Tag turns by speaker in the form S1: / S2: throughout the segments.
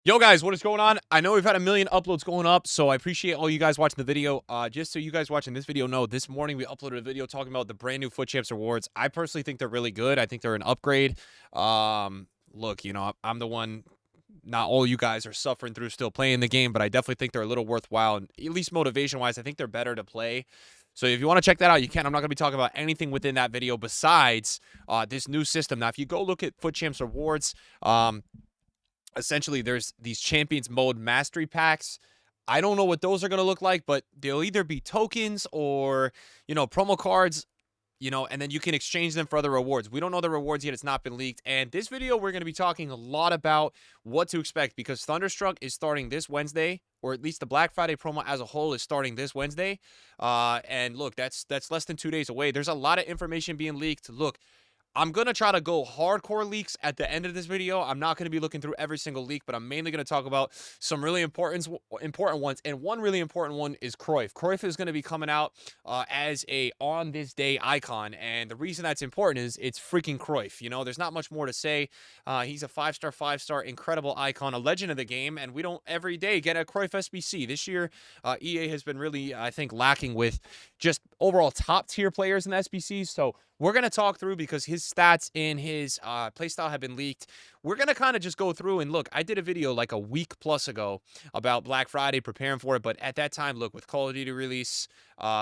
S1: Yo guys, what is going on? I know we've had a million uploads going up, so I appreciate all you guys watching the video. Just so you guys watching this video know, this morning we uploaded a video talking about the brand new Foot Champs rewards. I personally think they're really good. I think they're an upgrade. Look, I'm the one. Not all you guys are suffering through still playing the game, but I definitely think they're a little worthwhile, and at least motivation-wise, I think they're better to play. So if you want to check that out, you can. I'm not going to be talking about anything within that video besides this new system. Now, if you go look at Foot Champs rewards, essentially there's these champions mode mastery packs. I don't know what those are going to look like, but they'll either be tokens or promo cards, and then you can exchange them for other rewards. We don't know the rewards yet. It's not been leaked. And this video, we're going to be talking a lot about what to expect because Thunderstruck is starting this Wednesday, or at least the Black Friday promo as a whole is starting this Wednesday. And look, that's less than 2 days away. There's a lot of information being leaked. Look, I'm going to try to go hardcore leaks at the end of this video. I'm not going to be looking through every single leak, but I'm mainly going to talk about some really important ones. And one really important one is Cruyff. Cruyff is going to be coming out as a on this day icon. And the reason that's important is it's freaking Cruyff. There's not much more to say. He's a five-star, incredible icon, a legend of the game. And we don't every day get a Cruyff SBC. This year, EA has been really, I think, lacking with just overall top tier players in the SBCs. So we're going to talk through because his stats in his playstyle have been leaked. We're going to kind of just go through and look. I did a video like a week plus ago about Black Friday, preparing for it. But at that time, look, with Call of Duty release,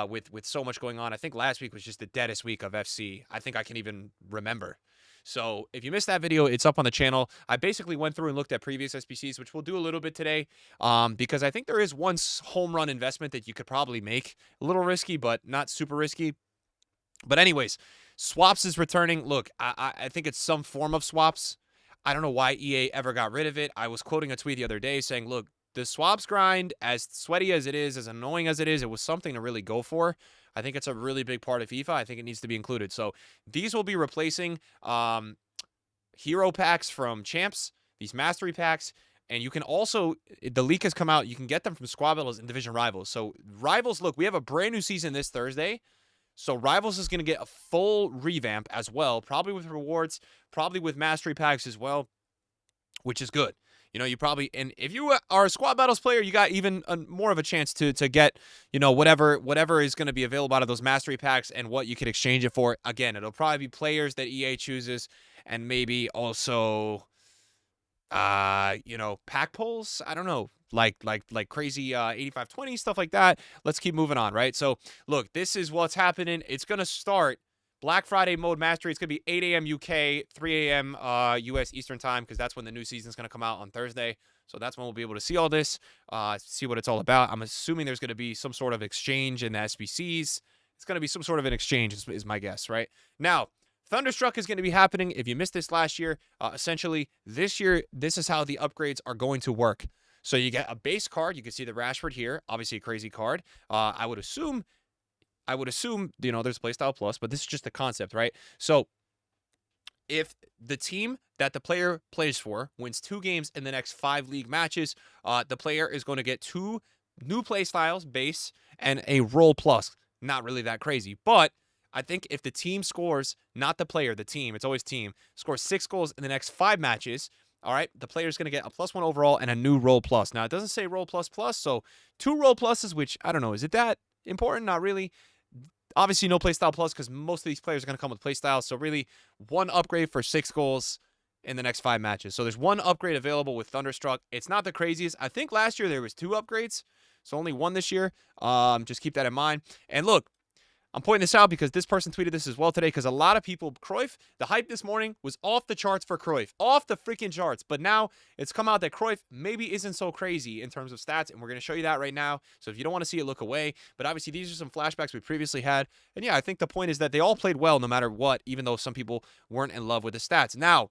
S1: with so much going on, I think last week was just the deadest week of FC. I think I can even remember. So if you missed that video, it's up on the channel. I basically went through and looked at previous SBCs, which we'll do a little bit today, because I think there is one home run investment that you could probably make. A little risky, but not super risky. But anyways, swaps is returning. Look, I think it's some form of swaps. I don't know why EA ever got rid of it. I was quoting a tweet the other day saying, look, the swaps grind, as sweaty as it is, as annoying as it is, it was something to really go for. I think it's a really big part of FIFA. I think it needs to be included. So these will be replacing hero packs from champs, these mastery packs. And you can also, the leak has come out, you can get them from squad battles and division rivals. So rivals, look, we have a brand new season this Thursday. So Rivals is going to get a full revamp as well, probably with rewards, probably with mastery packs as well, which is good. You probably, and if you are a squad battles player, you got even more of a chance to get, whatever is going to be available out of those mastery packs and what you can exchange it for. Again, it'll probably be players that EA chooses, and maybe also, pack pulls. I don't know. Like crazy 85-20, stuff like that. Let's keep moving on, right? So, look, this is what's happening. It's going to start Black Friday mode mastery. It's going to be 8 a.m. UK, 3 a.m. US Eastern time, because that's when the new season's going to come out on Thursday. So that's when we'll be able to see all this, see what it's all about. I'm assuming there's going to be some sort of exchange in the SBCs. It's going to be some sort of an exchange is my guess, right? Now, Thunderstruck is going to be happening. If you missed this last year, essentially this year, this is how the upgrades are going to work. So you get a base card. You can see the Rashford here. Obviously a crazy card. I would assume, there's Playstyle Plus, but this is just the concept, right? So if the team that the player plays for wins 2 games in the next 5 league matches, the player is going to get 2 new playstyles, base, and a role plus. Not really that crazy, but I think if the team scores, not the player, the team, it's always team, scores 6 goals in the next 5 matches, all right, the player is going to get a +1 overall and a new role plus. Now, it doesn't say role plus, so 2 role pluses, which, I don't know, is it that important? Not really. Obviously, no playstyle plus because most of these players are going to come with playstyle. So really, 1 upgrade for 6 goals in the next 5 matches. So there's 1 upgrade available with Thunderstruck. It's not the craziest. I think last year there was 2 upgrades, so only 1 this year. Just keep that in mind. And look, I'm pointing this out because this person tweeted this as well today, because a lot of people, Cruyff, the hype this morning was off the charts for Cruyff. Off the freaking charts. But now it's come out that Cruyff maybe isn't so crazy in terms of stats, and we're going to show you that right now. So if you don't want to see it, look away. But obviously these are some flashbacks we previously had. And yeah, I think the point is that they all played well no matter what, even though some people weren't in love with the stats. Now,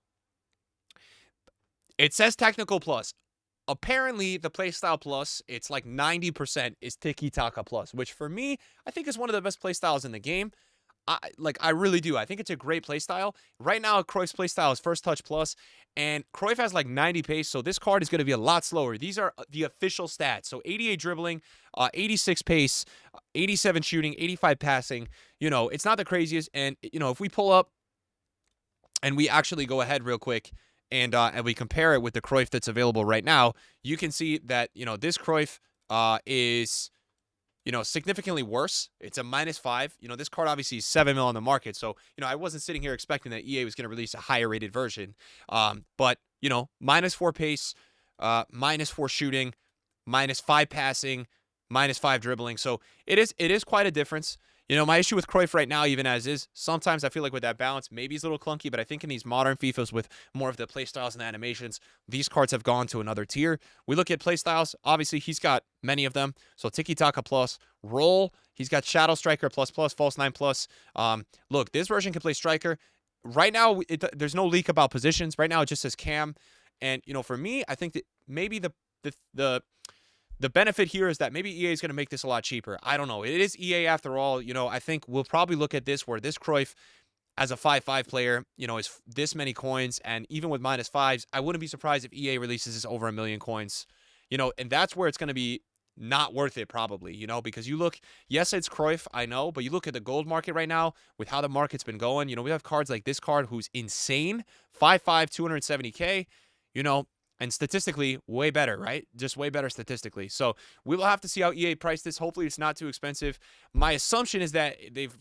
S1: it says technical plus. Apparently, the Playstyle Plus, it's like 90% is Tiki Taka Plus, which for me, I think is one of the best playstyles in the game. I really do. I think it's a great playstyle. Right now, Cruyff's playstyle is First Touch Plus, and Cruyff has like 90 pace, so this card is going to be a lot slower. These are the official stats. So 88 dribbling, 86 pace, 87 shooting, 85 passing. It's not the craziest. And, if we pull up and we actually go ahead real quick and we compare it with the Cruyff that's available right now, you can see that, this Cruyff is, significantly worse. It's a -5. This card obviously is 7 mil on the market. So, I wasn't sitting here expecting that EA was going to release a higher rated version. But, -4 pace, -4 shooting, -5 passing, -5 dribbling. So it is quite a difference. My issue with Cruyff right now, even as is, sometimes I feel like with that balance, maybe it's a little clunky, but I think in these modern FIFAs with more of the play styles and the animations, these cards have gone to another tier. We look at play styles. Obviously, he's got many of them. So Tiki Taka plus, Roll. He's got Shadow Striker plus, False 9 plus. Look, this version can play Striker. Right now, there's no leak about positions. Right now, it just says Cam. And, for me, I think that maybe the benefit here is that maybe EA is going to make this a lot cheaper. I don't know. It is EA after all. I think we'll probably look at this where this Cruyff as a 5/5 player, is this many coins. And even with -5s, I wouldn't be surprised if EA releases this over 1 million coins. And that's where it's going to be not worth it probably, because you look, yes, it's Cruyff, I know, but you look at the gold market right now with how the market's been going. We have cards like this card who's insane, 5/5, 270K, and statistically, way better, right? Just way better statistically. So we will have to see how EA priced this. Hopefully, it's not too expensive. My assumption is that they've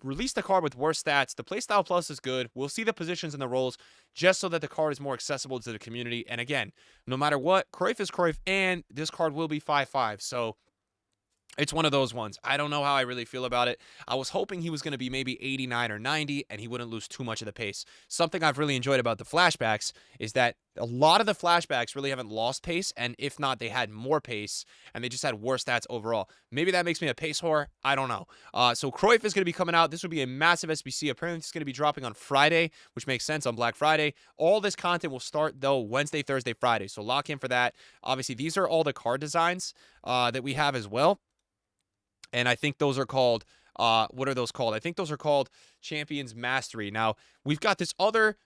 S1: released a card with worse stats. The Playstyle Plus is good. We'll see the positions and the roles just so that the card is more accessible to the community. And again, no matter what, Cruyff is Cruyff, and this card will be 5/5. So it's one of those ones. I don't know how I really feel about it. I was hoping he was going to be maybe 89 or 90 and he wouldn't lose too much of the pace. Something I've really enjoyed about the flashbacks is that a lot of the flashbacks really haven't lost pace, and if not, they had more pace and they just had worse stats overall. Maybe that makes me a pace whore. I don't know. So Cruyff is going to be coming out. This will be a massive SBC. Apparently, it's going to be dropping on Friday, which makes sense, on Black Friday. All this content will start, though, Wednesday, Thursday, Friday. So lock in for that. Obviously, these are all the card designs that we have as well. And I think those are called, what are those called? I think those are called Champions Mastery. Now, we've got this other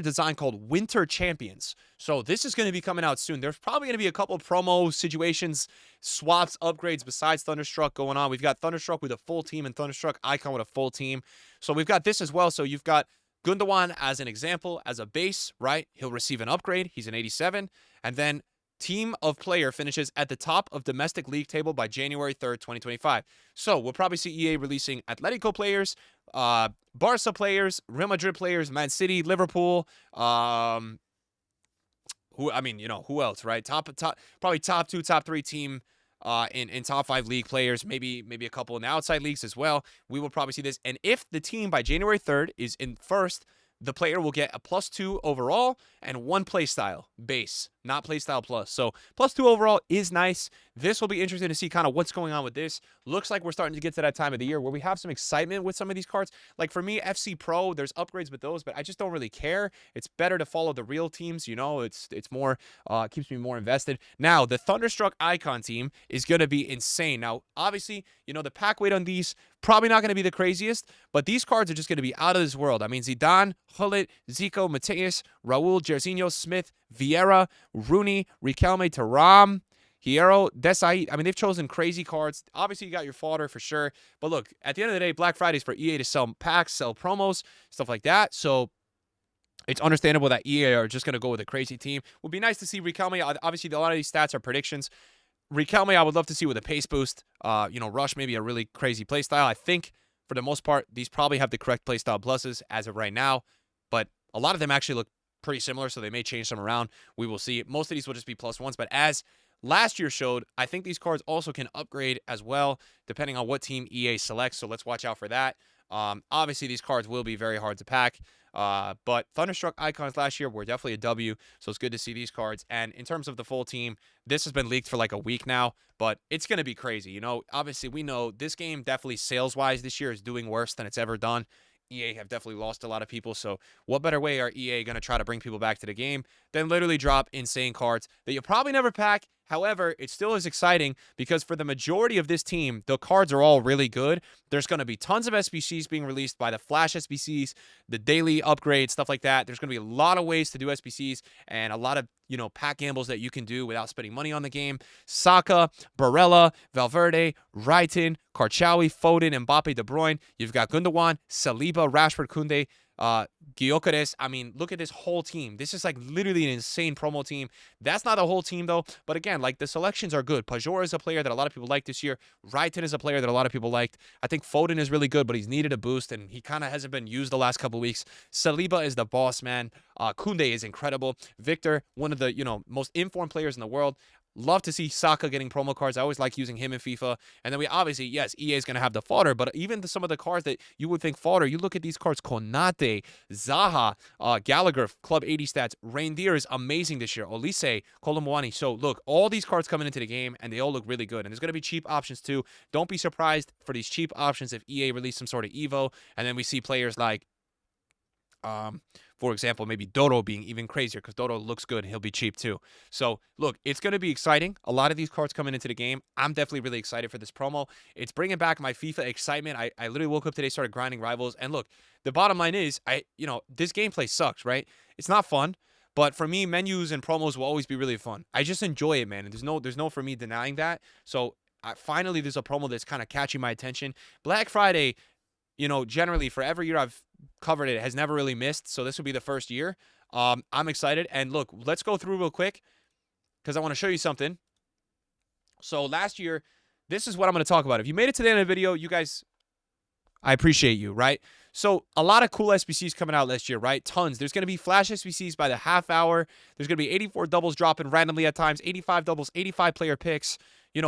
S1: design called Winter Champions. So this is going to be coming out soon. There's probably going to be a couple promo situations, swaps, upgrades besides Thunderstruck going on. We've got Thunderstruck with a full team and Thunderstruck Icon with a full team. So we've got this as well. So you've got Gundogan as an example, as a base, right? He'll receive an upgrade. He's an 87. And then Team of Player finishes at the top of domestic league table by January 3rd, 2025. So we'll probably see EA releasing Atletico players, Barca players, Real Madrid players, Man City, Liverpool, who else, right? Probably top 2, top 3 team in top 5 league players, maybe a couple in the outside leagues as well. We will probably see this. And if the team by January 3rd is in first, the player will get a +2 overall and 1 playstyle base, not playstyle plus. So +2 overall is nice. This will be interesting to see kind of what's going on with this. Looks like we're starting to get to that time of the year where we have some excitement with some of these cards. Like for me, FC Pro, there's upgrades with those, but I just don't really care. It's better to follow the real teams. It's more, keeps me more invested. Now, the Thunderstruck Icon team is going to be insane. Now, obviously, the pack weight on these, probably not going to be the craziest, but these cards are just going to be out of this world. I mean, Zidane, Hullet, Zico, Mateus, Raul, Jairzinho, Smith, Vieira, Rooney, Riquelme, Thuram, Hierro, Desai. I mean, they've chosen crazy cards. Obviously, you got your fodder for sure. But look, at the end of the day, Black Friday is for EA to sell packs, sell promos, stuff like that. So it's understandable that EA are just going to go with a crazy team. Would be nice to see Riquelme. Obviously, a lot of these stats are predictions. Riquelme, I would love to see with a pace boost. Rush, maybe a really crazy playstyle. I think, for the most part, these probably have the correct playstyle pluses as of right now. But a lot of them actually look pretty similar, so they may change some around. We will see. Most of these will just be +1s. But as last year showed, I think these cards also can upgrade as well, depending on what team EA selects. So let's watch out for that. Obviously, these cards will be very hard to pack. But Thunderstruck Icons last year were definitely a W, so it's good to see these cards. And in terms of the full team, this has been leaked for like a week now, but it's going to be crazy. Obviously, we know this game definitely sales-wise this year is doing worse than it's ever done. EA have definitely lost a lot of people, so what better way are EA going to try to bring people back to the game than literally drop insane cards that you'll probably never pack? However, it still is exciting because for the majority of this team, the cards are all really good. There's going to be tons of SBCs being released by the Flash SBCs, the daily upgrades, stuff like that. There's going to be a lot of ways to do SBCs and a lot of, pack gambles that you can do without spending money on the game. Saka, Barella, Valverde, Wrighton, Karchawi, Foden, Mbappe, De Bruyne. You've got Gundogan, Saliba, Rashford, Koundé, Gyökeres. I mean, look at this whole team. This is like literally an insane promo team. That's not the whole team though. But again, like the selections are good. Pajor is a player that a lot of people like this year. Wrighton is a player that a lot of people liked. I think Foden is really good, but he's needed a boost, and he kind of hasn't been used the last couple of weeks. Saliba is the boss, man. Koundé is incredible. Victor, one of the most informed players in the world. Love to see Saka getting promo cards. I always like using him in FIFA. And then we obviously, yes, EA is going to have the fodder, but even some of the cards that you would think fodder, you look at these cards, Konate, Zaha, Gallagher, Club 80 stats. Reindeer is amazing this year. Olise, Kolomwani. So look, all these cards coming into the game, and they all look really good. And there's going to be cheap options too. Don't be surprised for these cheap options if EA release some sort of Evo, and then we see players like for example, maybe Dodo being even crazier because Dodo looks good and he'll be cheap too. So, look, it's going to be exciting. A lot of these cards coming into the game. I'm definitely really excited for this promo. It's bringing back my FIFA excitement. I literally woke up today, started grinding Rivals. And look, the bottom line is, this gameplay sucks, right? It's not fun. But for me, menus and promos will always be really fun. I just enjoy it, man. And there's no for me denying that. So, finally, there's a promo that's kind of catching my attention. Black Friday, generally for every year I've covered it has never really missed. So this will be the first year. I'm excited. And look, let's go through real quick because I want to show you something. So last year, this is what I'm going to talk about. If you made it to the end of the video, you guys, I appreciate you, right? So a lot of cool SBCs coming out last year, right? Tons. There's going to be flash SBCs by the half hour. There's going to be 84 doubles dropping randomly at times, 85 doubles, 85 player picks.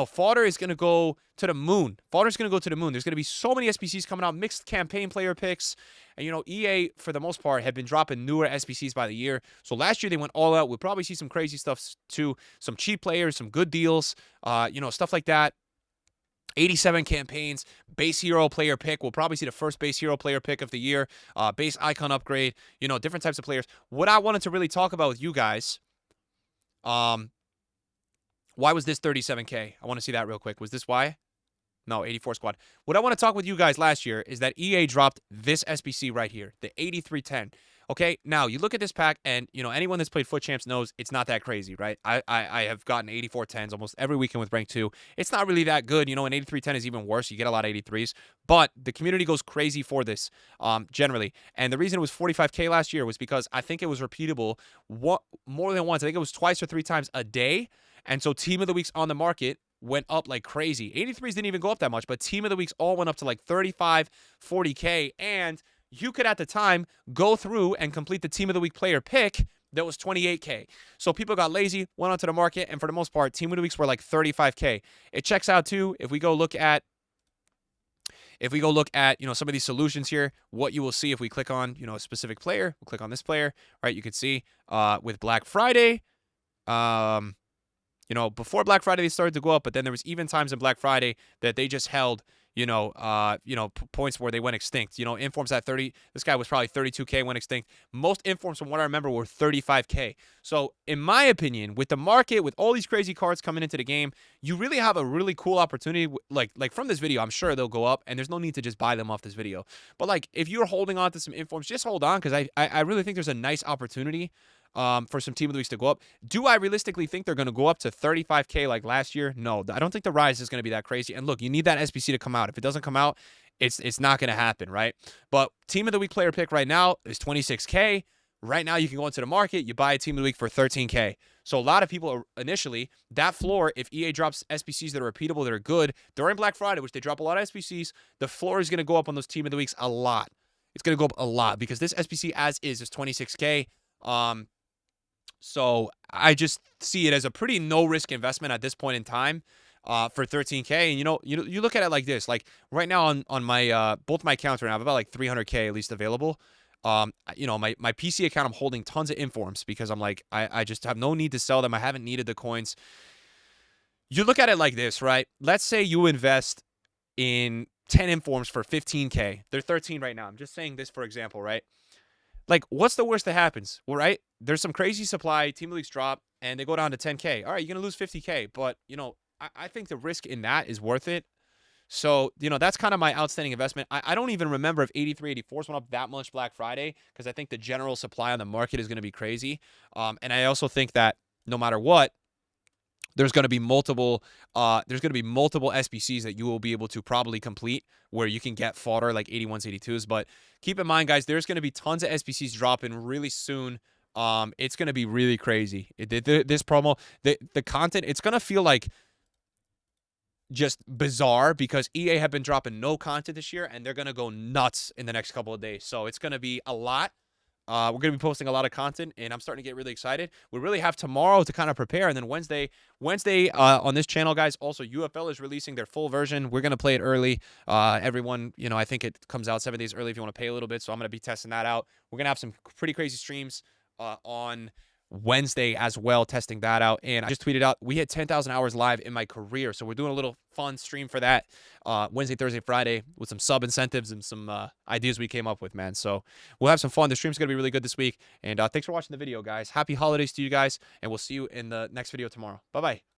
S1: Fodder is going to go to the moon. Fodder's going to go to the moon. There's going to be so many SBCs coming out, mixed campaign player picks. And, EA, for the most part, have been dropping newer SBCs by the year. So last year, they went all out. We'll probably see some crazy stuff, too. Some cheap players, some good deals, stuff like that. 87 campaigns, base hero player pick. We'll probably see the first base hero player pick of the year. Base icon upgrade, different types of players. What I wanted to really talk about with you guys, why was this 37K? I want to see that real quick. Was this why? No, 84 squad. What I want to talk with you guys last year is that EA dropped this SBC right here, the 8310. Okay, now you look at this pack, and anyone that's played Foot Champs knows it's not that crazy, right? I have gotten 8410s almost every weekend with rank 2. It's not really that good. An 8310 is even worse. You get a lot of 83s, but the community goes crazy for this generally. And the reason it was 45K last year was because I think it was repeatable more than once. I think it was twice or 3 times a day. And so Team of the Weeks on the market went up like crazy. 83s didn't even go up that much, but Team of the Weeks all went up to like 35, 40K. And you could, at the time, go through and complete the Team of the Week player pick that was 28K. So people got lazy, went onto the market, and for the most part, Team of the Weeks were like 35K. It checks out, too, if we go look at some of these solutions here, what you will see if we click on, a specific player, we'll click on this player, right? You could see with Black Friday, before Black Friday, they started to go up, but then there was even times in Black Friday that they just held, points where they went extinct. Informs at 30. This guy was probably 32K, went extinct. Most informs, from what I remember, were 35K. So, in my opinion, with the market, with all these crazy cards coming into the game, you really have a really cool opportunity. Like from this video, I'm sure they'll go up, and there's no need to just buy them off this video. But if you're holding on to some informs, just hold on, because I really think there's a nice opportunity for some Team of the Weeks to go up. Do I realistically think they're going to go up to 35K like last year? No, I don't think the rise is going to be that crazy. And look, you need that SBC to come out. If it doesn't come out, it's not going to happen, right? But Team of the Week player pick right now is 26K. Right now, you can go into the market, you buy a Team of the Week for 13K. So a lot of people are initially, that floor, if EA drops SBCs that are repeatable, that are good, during Black Friday, which they drop a lot of SBCs, the floor is going to go up on those Team of the Weeks a lot. It's going to go up a lot because this SBC as is 26K. So I just see it as a pretty no-risk investment at this point in time for 13K. And, you look at it like this. Like right now on my both my accounts right now, I have about like 300K at least available. My PC account, I'm holding tons of informs because I'm like, I just have no need to sell them. I haven't needed the coins. You look at it like this, right? Let's say you invest in 10 informs for 15K. They're 13 right now. I'm just saying this for example, right? Like, what's the worst that happens? Well, right? There's some crazy supply, Team of the Weeks drop, and they go down to 10K. All right, you're going to lose 50K. But, I think the risk in that is worth it. So, that's kind of my outstanding investment. I don't even remember if 83, 84s went up that much Black Friday because I think the general supply on the market is going to be crazy. And I also think that no matter what, there's going to be multiple SBCs that you will be able to probably complete where you can get fodder like 81s, 82s. But keep in mind, guys, there's going to be tons of SBCs dropping really soon. It's going to be really crazy. This promo, the content, it's going to feel like just bizarre because EA have been dropping no content this year, and they're going to go nuts in the next couple of days. So it's going to be a lot. We're going to be posting a lot of content, and I'm starting to get really excited. We really have tomorrow to kind of prepare, and then Wednesday on this channel, guys. Also, UFL is releasing their full version. We're going to play it early. Everyone, I think it comes out 7 days early if you want to pay a little bit, so I'm going to be testing that out. We're going to have some pretty crazy streams on Wednesday as well, testing that out. And I just tweeted out, we hit 10,000 hours live in my career. So we're doing a little fun stream for that Wednesday, Thursday, Friday with some sub incentives and some ideas we came up with, man. So we'll have some fun. The stream's going to be really good this week. And thanks for watching the video, guys. Happy holidays to you guys. And we'll see you in the next video tomorrow. Bye-bye.